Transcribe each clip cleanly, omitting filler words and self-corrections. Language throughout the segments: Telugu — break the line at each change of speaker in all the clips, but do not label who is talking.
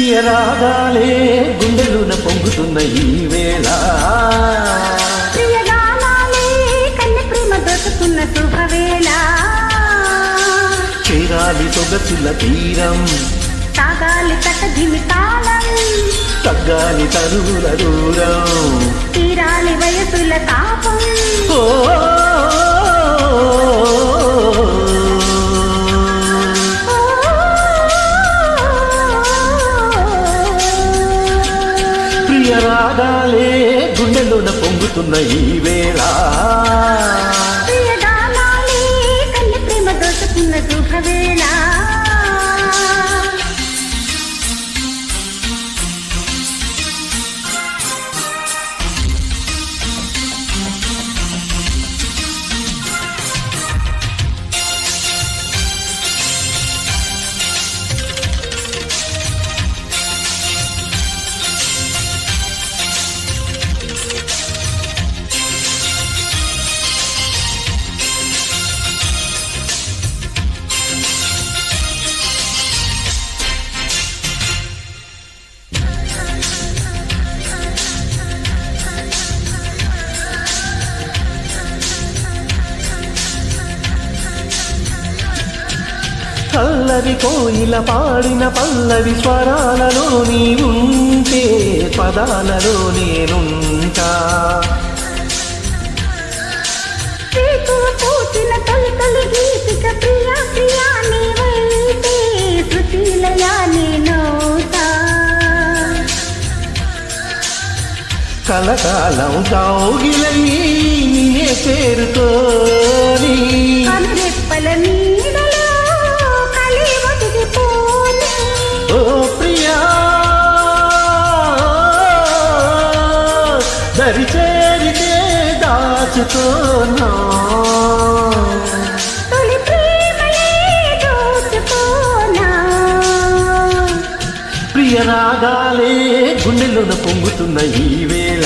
ప్రియ రాగాలే గుండెలున పొంగుతున్న ఈ వేళ
ప్రియగానాలే కన్నె ప్రేమ దొరుకుతున్న శుభవేళ
చేరాలి సొగసుల తీరం
సాగాలి కటధిమి కాలం
తగ్గాలి తరువుల దూరం
తీరాలి వయసుల తాపం
ఓ ప్రియ రాగాలే గుండెలోన పొంగుతున్న ఈ వేళ
ప్రియగానాలే కన్నె ప్రేమ దొరుకుతున్న శుభవేళ
చల్లది కోయిల పాడిన పల్లవి స్వరాలలో నీవుంటే పదాలలో నేనుంటా
పూచిన తొలి తొలి గీతిక ప్రియా ప్రియా నీవైతే శృతిలయా నేనవుతా
కలకాలం కౌగిలై నిన్నే చేరుతోని
కనురెప్పల నీడలో కలి ఒదిగిపోని
ఓ ప్రియా దరి చేరితే దాచుకోనా
తొలి ప్రేమలే దోచుకోనా
ప్రియ రాగాలే గుండెలోన పొంగుతున్న ఈ వేళ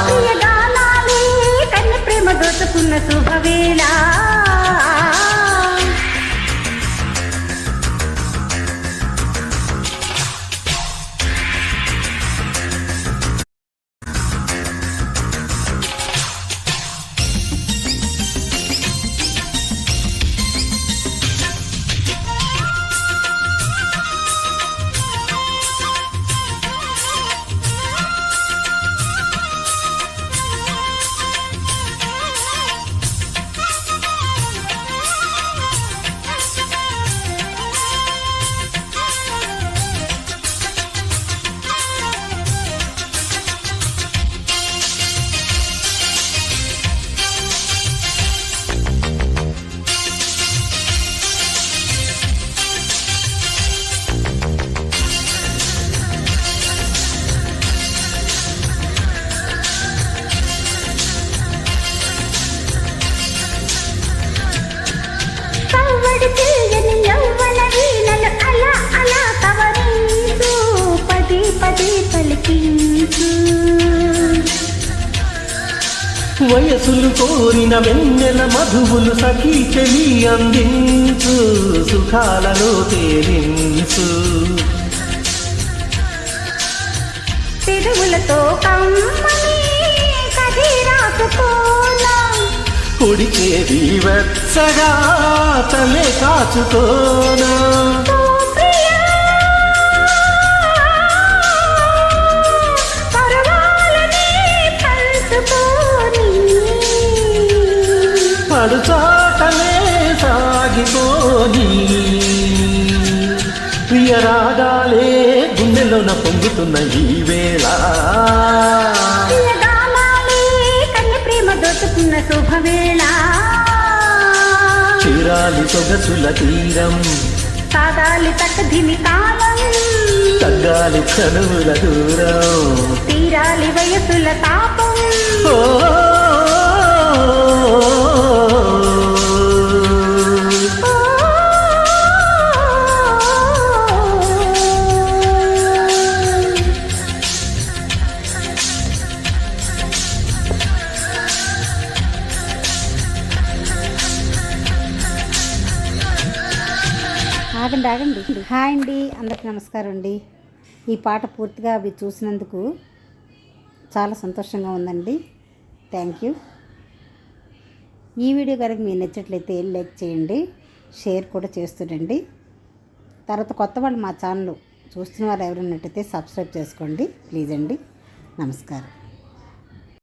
ప్రియగానాలే కన్నె ప్రేమ దోచుకున్న శుభవేళ తీయని యవ్వన వీణలు అలా అలా కవరించు పదే పదే పలికించు
వయసులు కోరిన వెన్నెల మధువులు సఖీ చెలి అందించు సుఖాలలో తేలించు
పెదవులతో కమ్మని కథే రాసుకోనా
పొడిచేది వెచ్చగా తలే కాచుకోనా
ఓ ప్రియా పరవాలని పంచుకోని
పడుచాటలే సాగిపోని ప్రియ రాగాలే గుండెలోన పొంగుతున్న ఈ వేళ
ప్రియగానాలే కన్నె ప్రేమ దొరుకుతున్న శుభవేళ
చేరాలి సొగసుల తీరం
సాగాలి తక్కధిమి కాలం
తగ్గాలి చనువుల దూరం
తీరాలి వయసుల తాపం
ఓ
ఆగండి ఆగండి. హాయ్ అండి, అందరికి నమస్కారం అండి. ఈ పాట పూర్తిగా అవి చూసినందుకు చాలా సంతోషంగా ఉందండి. Thank you. ఈ వీడియో కనుక మీకు నచ్చినట్లయితే లైక్ చేయండి, షేర్ కూడా చేస్తుండండి. తర్వాత కొత్త వాళ్ళు మా ఛానల్ చూస్తున్న వారు ఎవరున్నట్టయితే సబ్స్క్రైబ్ చేసుకోండి ప్లీజ్ అండి. నమస్కారం.